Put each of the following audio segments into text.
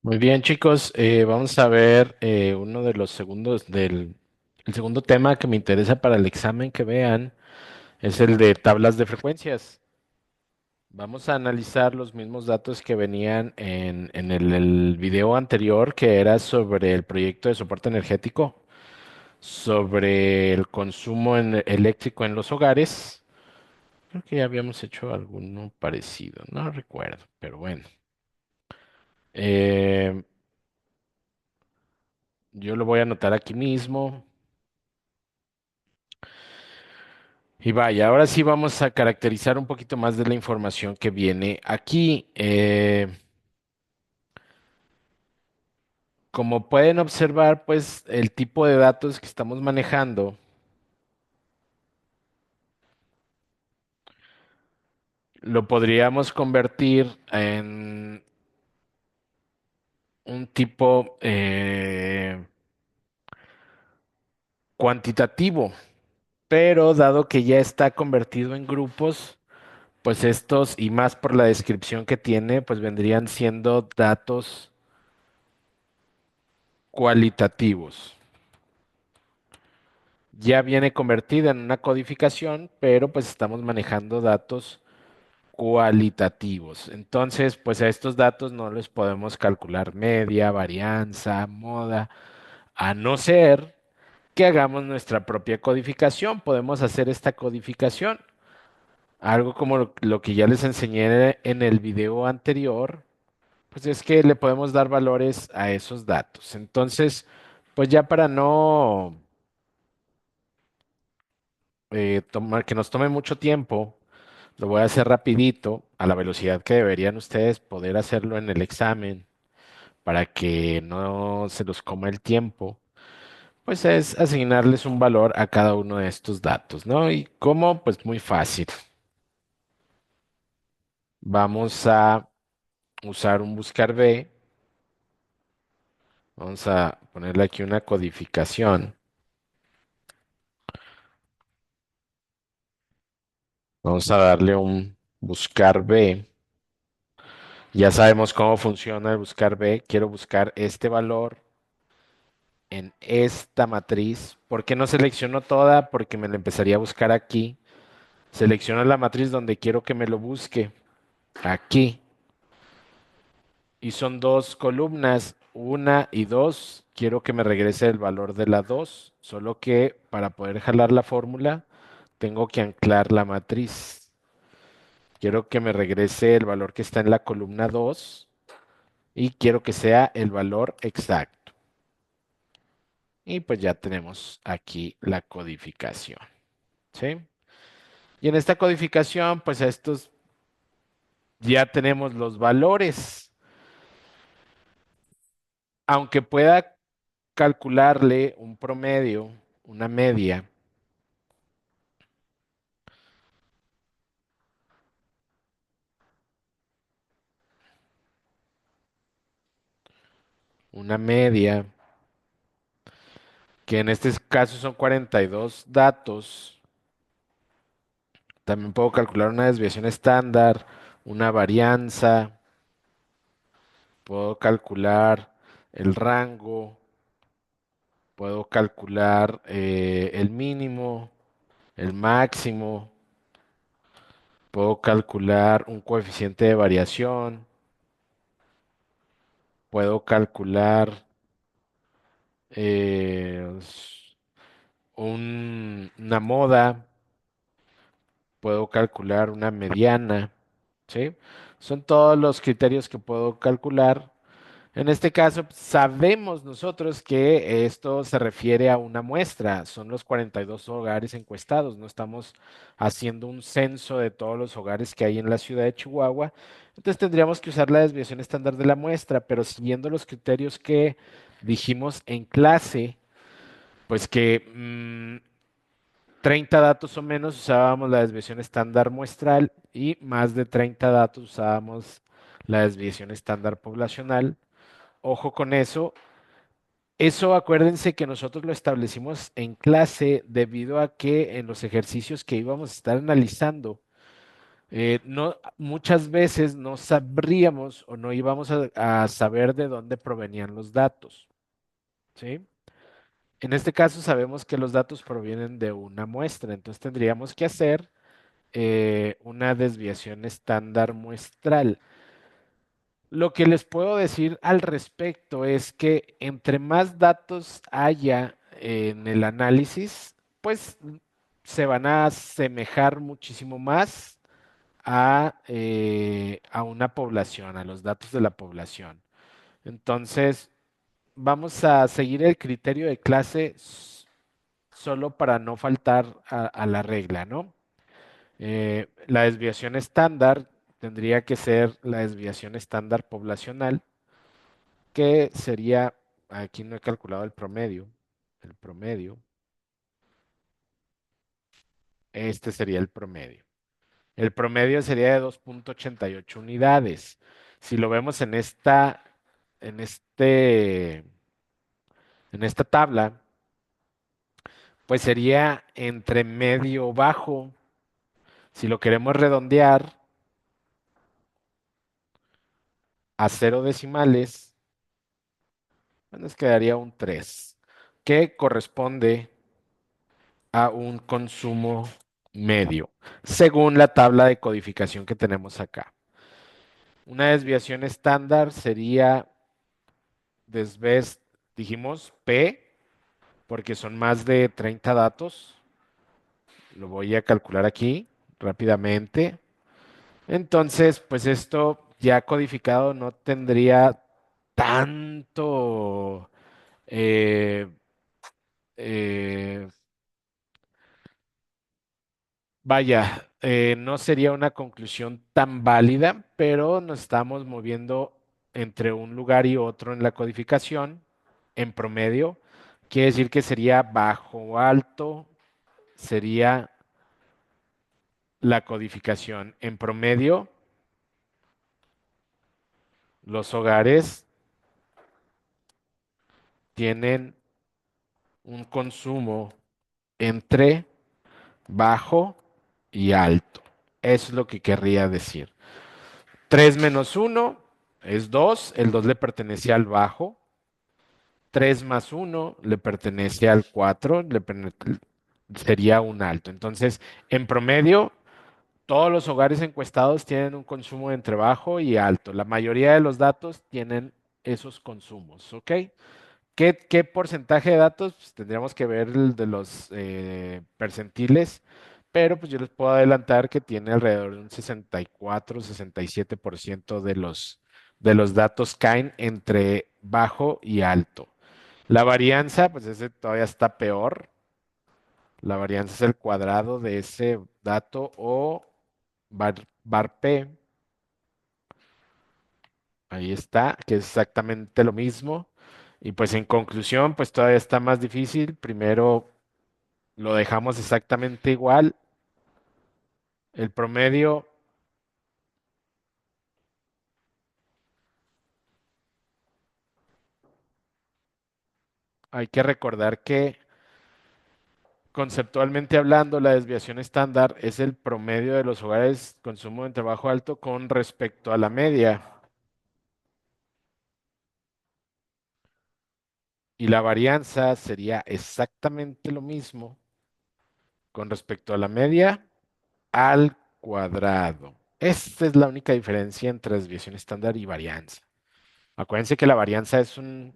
Muy bien, chicos, vamos a ver uno de los segundos el segundo tema que me interesa para el examen que vean es el de tablas de frecuencias. Vamos a analizar los mismos datos que venían en el video anterior, que era sobre el proyecto de soporte energético, sobre el consumo eléctrico en los hogares. Creo que ya habíamos hecho alguno parecido, no recuerdo, pero bueno. Eh, yo lo voy a anotar aquí mismo. Y vaya, ahora sí vamos a caracterizar un poquito más de la información que viene aquí. Como pueden observar, pues el tipo de datos que estamos manejando lo podríamos convertir en un tipo cuantitativo, pero dado que ya está convertido en grupos, pues estos, y más por la descripción que tiene, pues vendrían siendo datos cualitativos. Ya viene convertida en una codificación, pero pues estamos manejando datos cualitativos. Entonces, pues a estos datos no les podemos calcular media, varianza, moda, a no ser que hagamos nuestra propia codificación. Podemos hacer esta codificación, algo como lo que ya les enseñé en el video anterior, pues es que le podemos dar valores a esos datos. Entonces, pues ya para no tomar, que nos tome mucho tiempo. Lo voy a hacer rapidito, a la velocidad que deberían ustedes poder hacerlo en el examen para que no se los coma el tiempo. Pues es asignarles un valor a cada uno de estos datos, ¿no? ¿Y cómo? Pues muy fácil. Vamos a usar un buscar B. Vamos a ponerle aquí una codificación. Vamos a darle un buscar B. Ya sabemos cómo funciona el buscar B. Quiero buscar este valor en esta matriz. ¿Por qué no selecciono toda? Porque me la empezaría a buscar aquí. Selecciono la matriz donde quiero que me lo busque. Aquí. Y son dos columnas, una y dos. Quiero que me regrese el valor de la 2. Solo que para poder jalar la fórmula, tengo que anclar la matriz. Quiero que me regrese el valor que está en la columna 2 y quiero que sea el valor exacto. Y pues ya tenemos aquí la codificación. ¿Sí? Y en esta codificación, pues a estos ya tenemos los valores. Aunque pueda calcularle un promedio, una media, una media, que en este caso son 42 datos, también puedo calcular una desviación estándar, una varianza, puedo calcular el rango, puedo calcular el mínimo, el máximo, puedo calcular un coeficiente de variación, puedo calcular una moda, puedo calcular una mediana, ¿sí? Son todos los criterios que puedo calcular. En este caso, sabemos nosotros que esto se refiere a una muestra, son los 42 hogares encuestados, no estamos haciendo un censo de todos los hogares que hay en la ciudad de Chihuahua, entonces tendríamos que usar la desviación estándar de la muestra, pero siguiendo los criterios que dijimos en clase, pues que 30 datos o menos usábamos la desviación estándar muestral y más de 30 datos usábamos la desviación estándar poblacional. Ojo con eso. Eso acuérdense que nosotros lo establecimos en clase debido a que en los ejercicios que íbamos a estar analizando No, muchas veces no sabríamos o no íbamos a saber de dónde provenían los datos, ¿sí? En este caso sabemos que los datos provienen de una muestra, entonces tendríamos que hacer una desviación estándar muestral. Lo que les puedo decir al respecto es que entre más datos haya en el análisis, pues se van a asemejar muchísimo más a una población, a los datos de la población. Entonces, vamos a seguir el criterio de clase solo para no faltar a la regla, ¿no? La desviación estándar tendría que ser la desviación estándar poblacional, que sería, aquí no he calculado el promedio, este sería el promedio. El promedio sería de 2,88 unidades. Si lo vemos en este, en esta tabla, pues sería entre medio bajo. Si lo queremos redondear a 0 decimales, nos quedaría un 3, que corresponde a un consumo medio, según la tabla de codificación que tenemos acá. Una desviación estándar sería desves, dijimos P, porque son más de 30 datos. Lo voy a calcular aquí rápidamente. Entonces, pues esto ya codificado no tendría tanto, eh, eh, vaya, no sería una conclusión tan válida, pero nos estamos moviendo entre un lugar y otro en la codificación, en promedio. Quiere decir que sería bajo o alto, sería la codificación. En promedio, los hogares tienen un consumo entre bajo y alto. Eso es lo que querría decir. 3 menos uno es 2. El 2 le pertenece al bajo. 3 más uno le pertenece al 4. Sería un alto. Entonces, en promedio, todos los hogares encuestados tienen un consumo entre bajo y alto. La mayoría de los datos tienen esos consumos, ¿ok? ¿Qué porcentaje de datos? Pues tendríamos que ver el de los percentiles, pero pues yo les puedo adelantar que tiene alrededor de un 64-67% de los datos caen entre bajo y alto. La varianza, pues ese todavía está peor. La varianza es el cuadrado de ese dato o bar P. Ahí está, que es exactamente lo mismo. Y pues en conclusión, pues todavía está más difícil. Primero lo dejamos exactamente igual. El promedio, hay que recordar que conceptualmente hablando, la desviación estándar es el promedio de los hogares consumo en trabajo alto con respecto a la media. Y la varianza sería exactamente lo mismo con respecto a la media al cuadrado. Esta es la única diferencia entre desviación estándar y varianza. Acuérdense que la varianza es un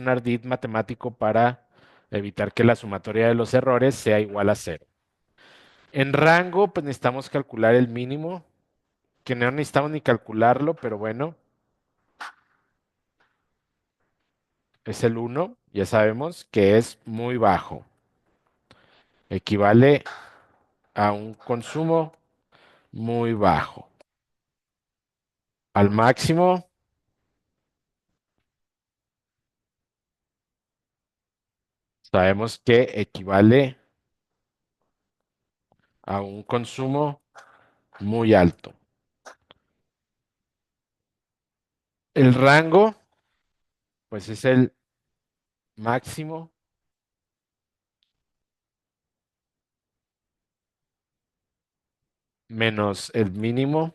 ardid matemático para evitar que la sumatoria de los errores sea igual a cero. En rango, pues necesitamos calcular el mínimo, que no necesitamos ni calcularlo, pero bueno, es el uno. Ya sabemos que es muy bajo. Equivale a un consumo muy bajo. Al máximo, sabemos que equivale a un consumo muy alto. El rango, pues es el máximo menos el mínimo.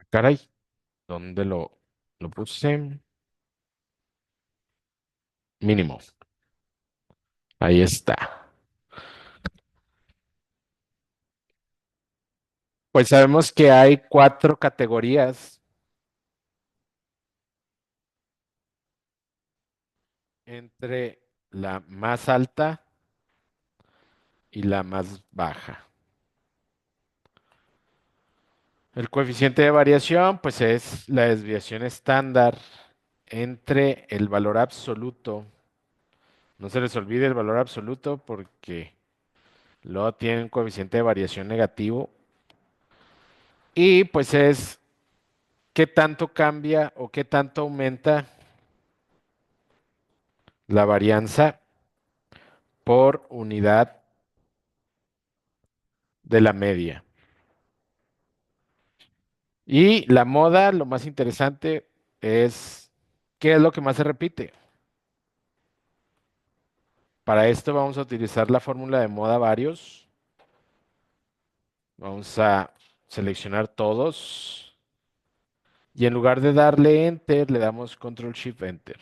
Caray, ¿dónde lo puse? Mínimo. Ahí está. Pues sabemos que hay cuatro categorías entre la más alta y la más baja. El coeficiente de variación, pues es la desviación estándar entre el valor absoluto. No se les olvide el valor absoluto porque luego tiene un coeficiente de variación negativo. Y pues es qué tanto cambia o qué tanto aumenta la varianza por unidad de la media. Y la moda, lo más interesante es qué es lo que más se repite. Para esto vamos a utilizar la fórmula de moda varios. Vamos a seleccionar todos y en lugar de darle Enter, le damos Control Shift Enter.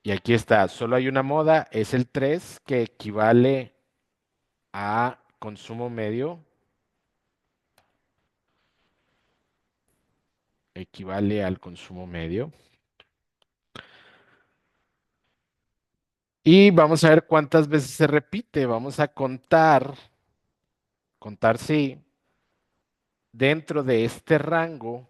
Y aquí está, solo hay una moda, es el 3 que equivale a consumo medio, equivale al consumo medio. Y vamos a ver cuántas veces se repite. Vamos a contar si dentro de este rango,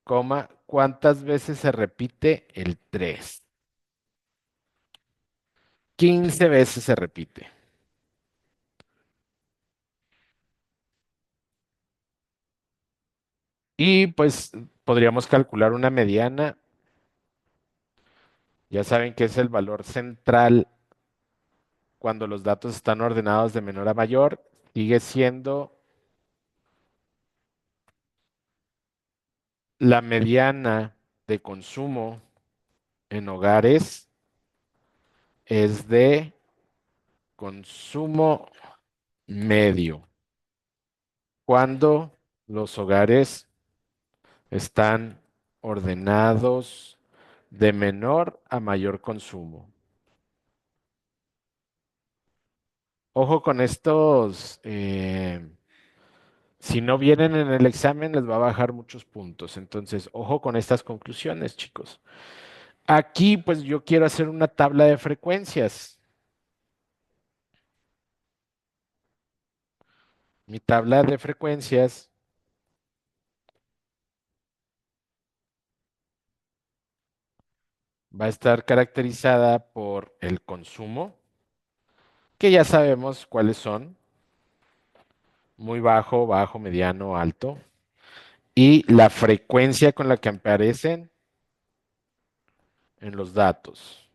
coma, cuántas veces se repite el 3. 15 veces se repite. Y pues podríamos calcular una mediana. Ya saben que es el valor central cuando los datos están ordenados de menor a mayor. Sigue siendo la mediana de consumo en hogares es de consumo medio. Cuando los hogares están ordenados de menor a mayor consumo. Ojo con estos, si no vienen en el examen les va a bajar muchos puntos. Entonces, ojo con estas conclusiones, chicos. Aquí, pues yo quiero hacer una tabla de frecuencias. Mi tabla de frecuencias va a estar caracterizada por el consumo, que ya sabemos cuáles son, muy bajo, bajo, mediano, alto, y la frecuencia con la que aparecen en los datos.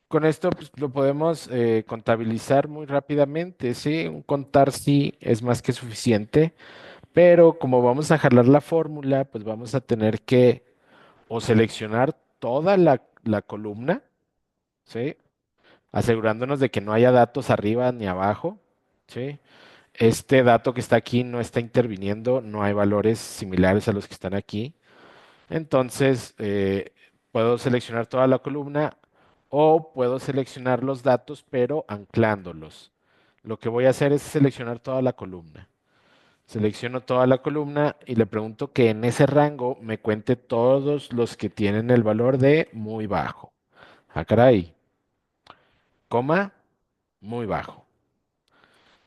Con esto pues, lo podemos contabilizar muy rápidamente, ¿sí? Un contar sí es más que suficiente, pero como vamos a jalar la fórmula, pues vamos a tener que o seleccionar toda la columna, ¿sí? Asegurándonos de que no haya datos arriba ni abajo, ¿sí? Este dato que está aquí no está interviniendo, no hay valores similares a los que están aquí. Entonces, puedo seleccionar toda la columna o puedo seleccionar los datos, pero anclándolos. Lo que voy a hacer es seleccionar toda la columna. Selecciono toda la columna y le pregunto que en ese rango me cuente todos los que tienen el valor de muy bajo. Ah, caray, coma, muy bajo.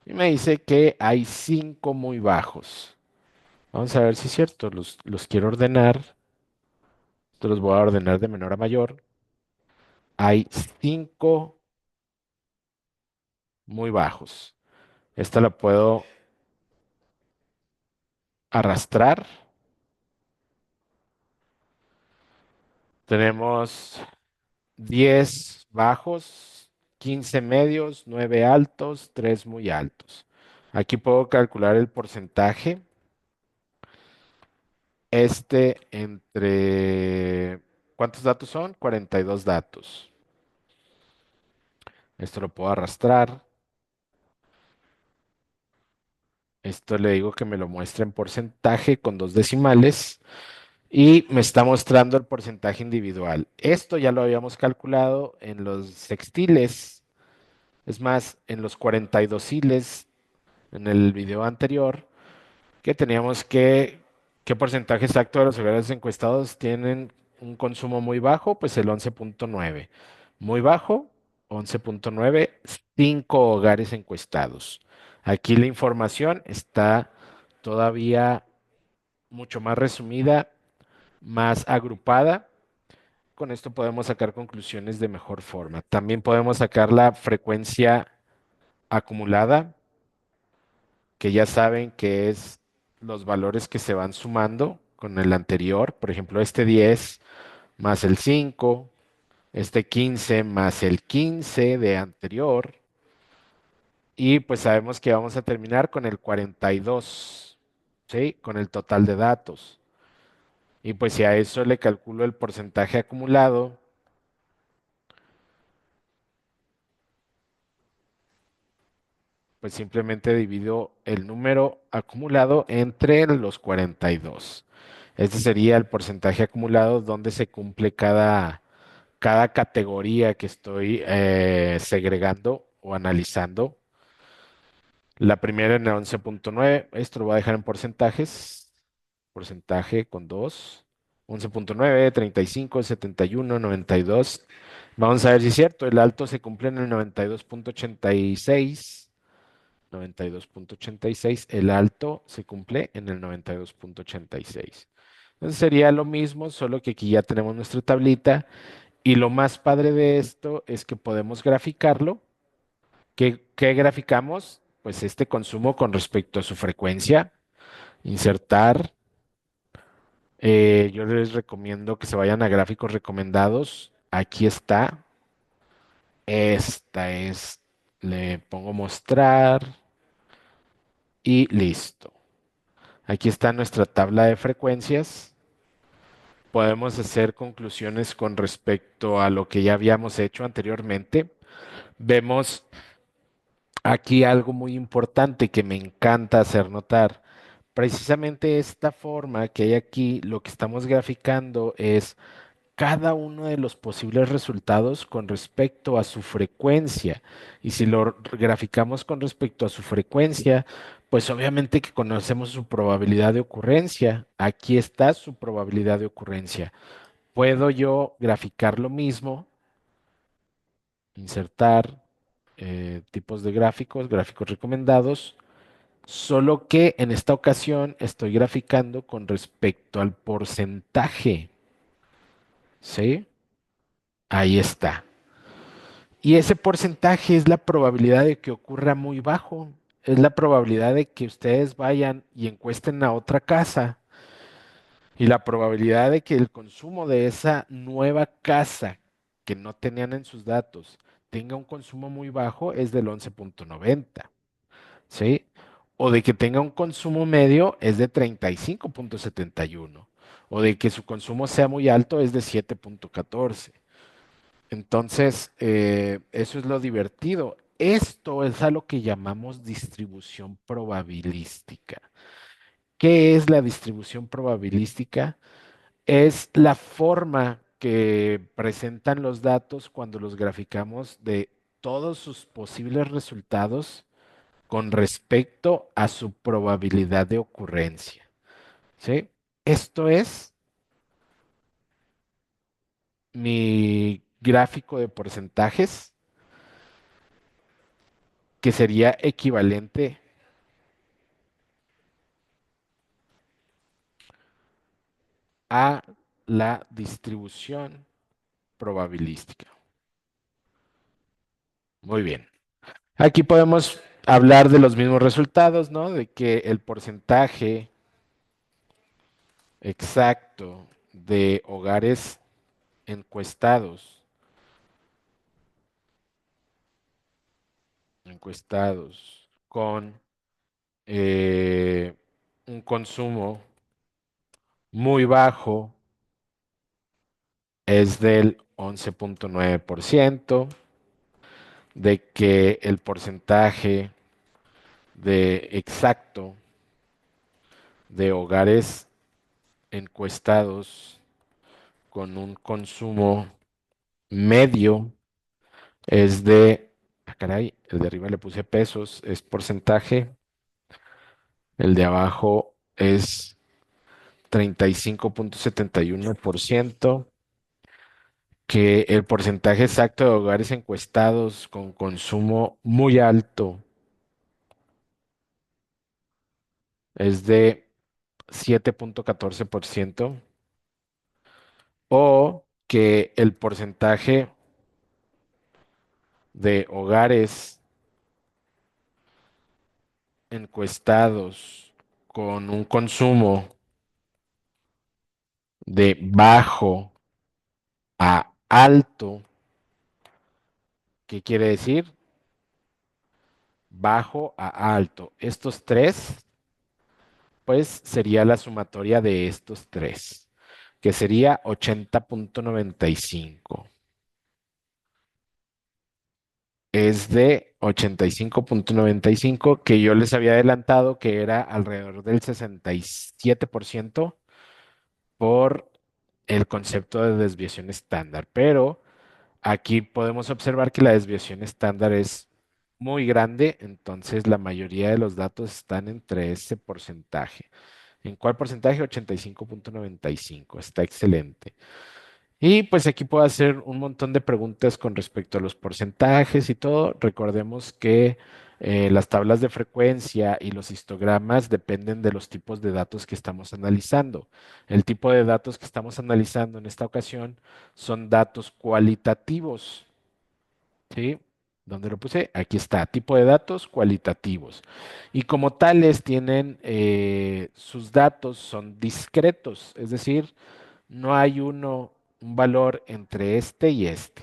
Y me dice que hay 5 muy bajos. Vamos a ver si es cierto. Los quiero ordenar. Entonces los voy a ordenar de menor a mayor. Hay 5 muy bajos. Esta la puedo arrastrar. Tenemos 10 bajos, 15 medios, 9 altos, 3 muy altos. Aquí puedo calcular el porcentaje entre... ¿Cuántos datos son? 42 datos. Esto lo puedo arrastrar. Esto le digo que me lo muestre en porcentaje con dos decimales y me está mostrando el porcentaje individual. Esto ya lo habíamos calculado en los sextiles, es más, en los 42 hiles en el video anterior, que teníamos ¿qué porcentaje exacto de los hogares encuestados tienen un consumo muy bajo? Pues el 11,9. Muy bajo, 11,9, 5 hogares encuestados. Aquí la información está todavía mucho más resumida, más agrupada. Con esto podemos sacar conclusiones de mejor forma. También podemos sacar la frecuencia acumulada, que ya saben que es los valores que se van sumando con el anterior. Por ejemplo, este 10 más el 5, este 15 más el 15 de anterior. Y pues sabemos que vamos a terminar con el 42, ¿sí? Con el total de datos. Y pues si a eso le calculo el porcentaje acumulado, pues simplemente divido el número acumulado entre los 42. Este sería el porcentaje acumulado donde se cumple cada categoría que estoy segregando o analizando. La primera en el 11,9. Esto lo voy a dejar en porcentajes. Porcentaje con 2. 11,9, 35, 71, 92. Vamos a ver si es cierto. El alto se cumple en el 92,86. 92,86. El alto se cumple en el 92,86. Entonces sería lo mismo, solo que aquí ya tenemos nuestra tablita. Y lo más padre de esto es que podemos graficarlo. ¿Qué graficamos? Pues este consumo con respecto a su frecuencia. Insertar. Yo les recomiendo que se vayan a gráficos recomendados. Aquí está. Esta es. Le pongo mostrar y listo. Aquí está nuestra tabla de frecuencias. Podemos hacer conclusiones con respecto a lo que ya habíamos hecho anteriormente. Vemos aquí algo muy importante que me encanta hacer notar. Precisamente esta forma que hay aquí, lo que estamos graficando es cada uno de los posibles resultados con respecto a su frecuencia. Y si lo graficamos con respecto a su frecuencia, pues obviamente que conocemos su probabilidad de ocurrencia. Aquí está su probabilidad de ocurrencia. Puedo yo graficar lo mismo, insertar tipos de gráficos, gráficos recomendados, solo que en esta ocasión estoy graficando con respecto al porcentaje. ¿Sí? Ahí está. Y ese porcentaje es la probabilidad de que ocurra muy bajo. Es la probabilidad de que ustedes vayan y encuesten a otra casa. Y la probabilidad de que el consumo de esa nueva casa que no tenían en sus datos tenga un consumo muy bajo es del 11,90. ¿Sí? O de que tenga un consumo medio es de 35,71. O de que su consumo sea muy alto es de 7,14. Entonces, eso es lo divertido. Esto es a lo que llamamos distribución probabilística. ¿Qué es la distribución probabilística? Es la forma que presentan los datos cuando los graficamos de todos sus posibles resultados con respecto a su probabilidad de ocurrencia. ¿Sí? Esto es mi gráfico de porcentajes, que sería equivalente a la distribución probabilística. Muy bien. Aquí podemos hablar de los mismos resultados, ¿no? De que el porcentaje exacto de hogares encuestados, encuestados con un consumo muy bajo es del 11.9%, de que el porcentaje de exacto de hogares encuestados con un consumo medio es de, caray, el de arriba le puse pesos, es porcentaje, el de abajo es 35.71%, que el porcentaje exacto de hogares encuestados con consumo muy alto es de 7.14%, o que el porcentaje de hogares encuestados con un consumo de bajo a alto, ¿qué quiere decir? Bajo a alto. Estos tres, pues sería la sumatoria de estos tres, que sería 80.95. Es de 85.95, que yo les había adelantado que era alrededor del 67% por el concepto de desviación estándar. Pero aquí podemos observar que la desviación estándar es muy grande, entonces la mayoría de los datos están entre ese porcentaje. ¿En cuál porcentaje? 85.95. Está excelente. Y pues aquí puedo hacer un montón de preguntas con respecto a los porcentajes y todo. Recordemos que las tablas de frecuencia y los histogramas dependen de los tipos de datos que estamos analizando. El tipo de datos que estamos analizando en esta ocasión son datos cualitativos. ¿Sí? ¿Dónde lo puse? Aquí está, tipo de datos cualitativos. Y como tales tienen, sus datos son discretos, es decir, no hay un valor entre este y este,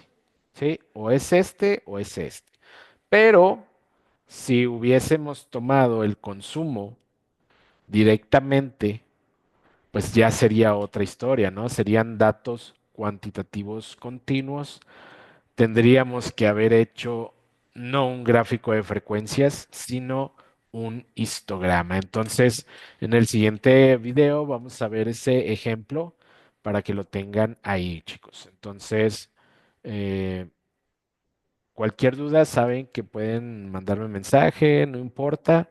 ¿sí? O es este o es este. Pero si hubiésemos tomado el consumo directamente, pues ya sería otra historia, ¿no? Serían datos cuantitativos continuos. Tendríamos que haber hecho no un gráfico de frecuencias, sino un histograma. Entonces, en el siguiente video vamos a ver ese ejemplo para que lo tengan ahí, chicos. Entonces, eh, cualquier duda, saben que pueden mandarme un mensaje, no importa.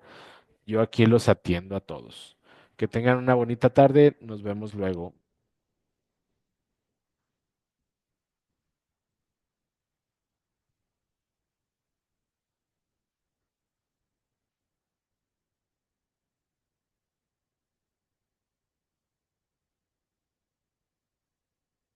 Yo aquí los atiendo a todos. Que tengan una bonita tarde. Nos vemos luego.